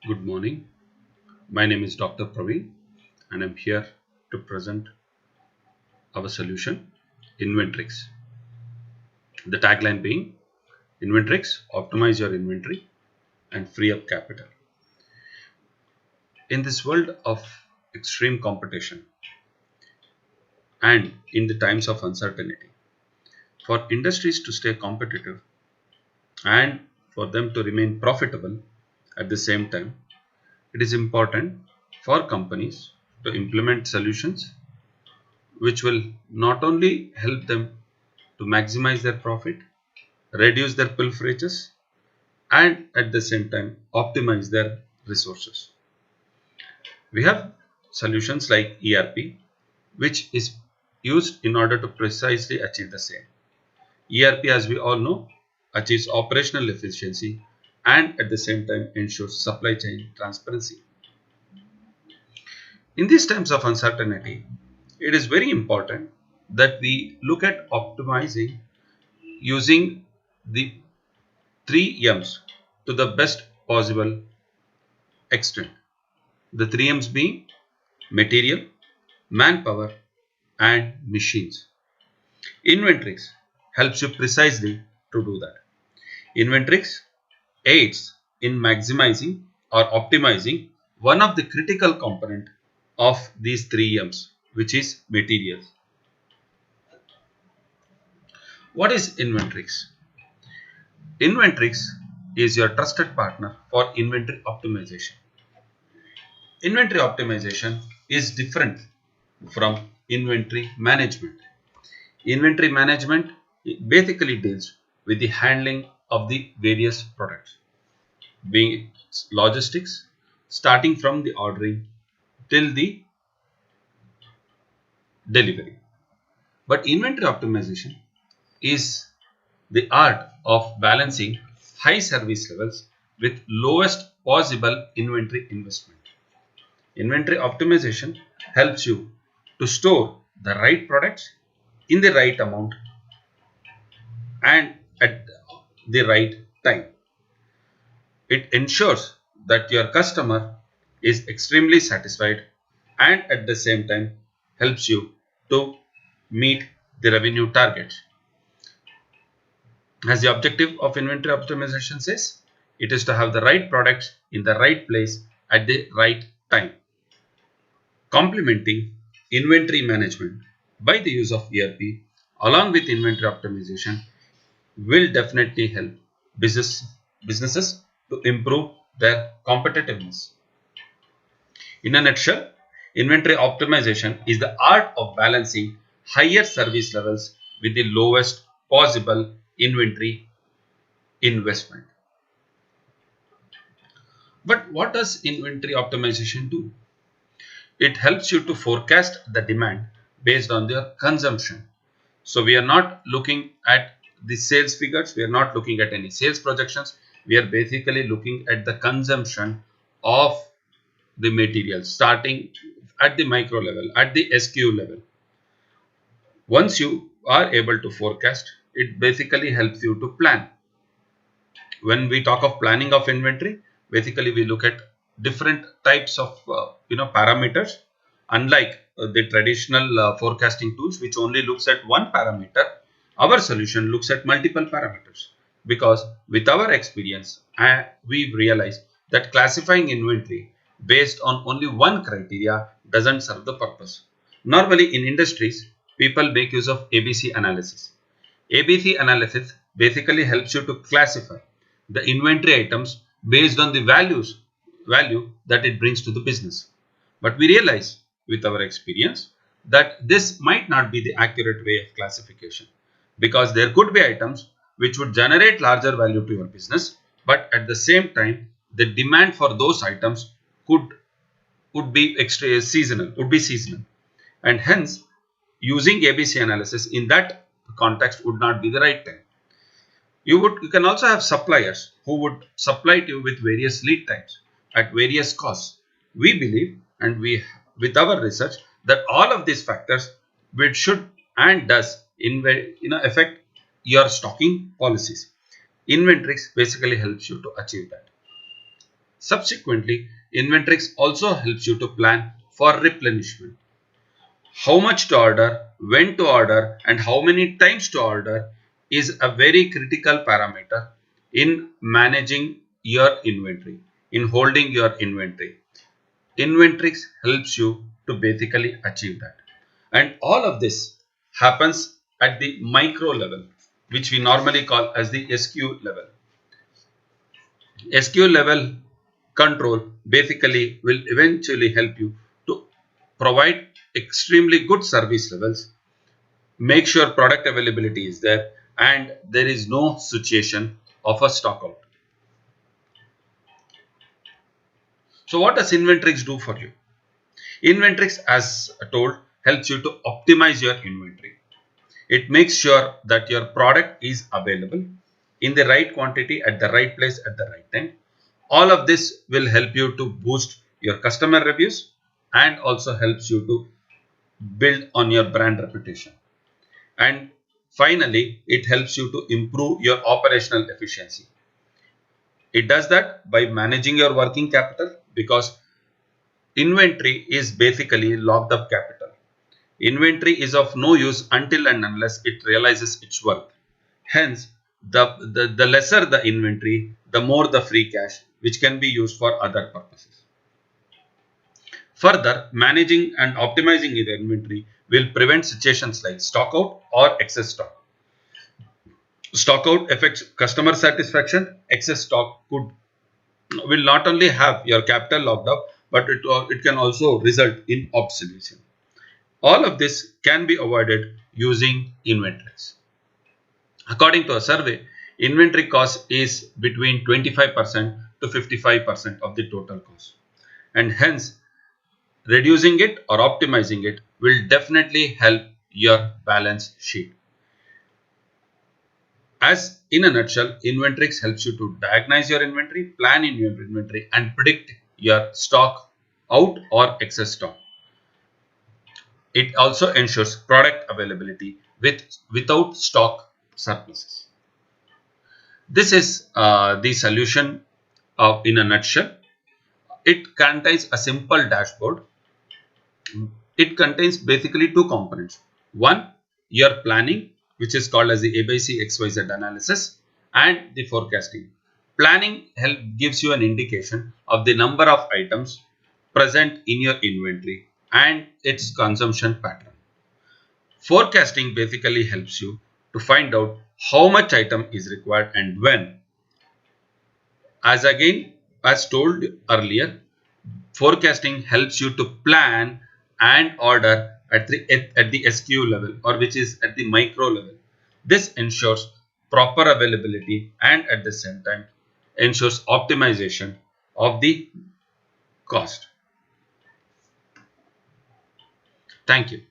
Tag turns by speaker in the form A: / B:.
A: Good morning. My name is Dr. Praveen and I'm here to present our solution Inventrix. The tagline being Inventrix, optimize your inventory and free up capital. In this world of extreme competition and in the times of uncertainty, for industries to stay competitive and for them to remain profitable at the same time, it is important for companies to implement solutions which will not only help them to maximize their profit, reduce their pilferages, and at the same time optimize their resources. We have solutions like ERP, which is used in order to precisely achieve the same. ERP, as we all know, achieves operational efficiency and at the same time ensures supply chain transparency. In these times of uncertainty, it is very important that we look at optimizing using the three M's to the best possible extent. The three M's being material, manpower, and machines. Inventrix helps you precisely to do that. Inventrix aids in maximizing or optimizing one of the critical component of these three M's, which is materials. What is Inventrix? Inventrix is your trusted partner for inventory optimization. Inventory optimization is different from inventory management. Inventory management basically deals with the handling of the various products, being logistics, starting from the ordering till the delivery. But inventory optimization is the art of balancing high service levels with lowest possible inventory investment. Inventory optimization helps you to store the right products in the right amount and at the right time. It ensures that your customer is extremely satisfied and at the same time helps you to meet the revenue target. As the objective of inventory optimization says, it is to have the right products in the right place at the right time. Complementing inventory management by the use of ERP along with inventory optimization will definitely help businesses to improve their competitiveness. In a nutshell, inventory optimization is the art of balancing higher service levels with the lowest possible inventory investment. But what does inventory optimization do? It helps you to forecast the demand based on their consumption. So we are not looking at the sales figures, we are not looking at any sales projections, we are basically looking at the consumption of the material starting at the micro level, at the SKU level. Once you are able to forecast, it basically helps you to plan. When we talk of planning of inventory, basically we look at different types of parameters. Unlike the traditional forecasting tools which only looks at one parameter, our solution looks at multiple parameters, because with our experience we realize that classifying inventory based on only one criteria doesn't serve the purpose. Normally in industries, people make use of ABC analysis. ABC analysis basically helps you to classify the inventory items based on the value that it brings to the business. But we realize with our experience that this might not be the accurate way of classification, because there could be items which would generate larger value to your business, but at the same time the demand for those items would be extra seasonal, and hence using ABC analysis in that context would not be the right time. You can also have suppliers who would supply to you with various lead times at various costs. We believe, and we with our research, that all of these factors which should and does affect your stocking policies. Inventrix basically helps you to achieve that. Subsequently, Inventrix also helps you to plan for replenishment. How much to order, when to order, and how many times to order is a very critical parameter in managing your inventory, in holding your inventory. Inventrix helps you to basically achieve that. And all of this happens at the micro level, which we normally call as the SKU level. SKU level control basically will eventually help you to provide extremely good service levels, make sure product availability is there, and there is no situation of a stock out. So what does Inventrix do for you? Inventrix, as told, helps you to optimize your inventory. It makes sure that your product is available in the right quantity at the right place at the right time. All of this will help you to boost your customer reviews and also helps you to build on your brand reputation. And finally, it helps you to improve your operational efficiency. It does that by managing your working capital, because inventory is basically locked up capital. Inventory is of no use until and unless it realizes its worth. Hence, the lesser the inventory, the more the free cash, which can be used for other purposes. Further, managing and optimizing your inventory will prevent situations like stock out or excess stock. Stock out affects customer satisfaction. Excess stock will not only have your capital locked up, but it can also result in obsolescence. All of this can be avoided using inventories. According to a survey, inventory cost is between 25% to 55% of the total cost. And hence, reducing it or optimizing it will definitely help your balance sheet. As in a nutshell, Inventrix helps you to diagnose your inventory, plan in your inventory, and predict your stock out or excess stock. It also ensures product availability without stock surpluses. This is the solution in a nutshell. It contains a simple dashboard. It contains basically two components. One, your planning, which is called as the A by C XYZ analysis, and the forecasting. Planning gives you an indication of the number of items present in your inventory and its consumption pattern. Forecasting basically helps you to find out how much item is required and when. As told earlier, forecasting helps you to plan and order at the SKU level, or which is at the micro level. This ensures proper availability and at the same time ensures optimization of the cost. Thank you.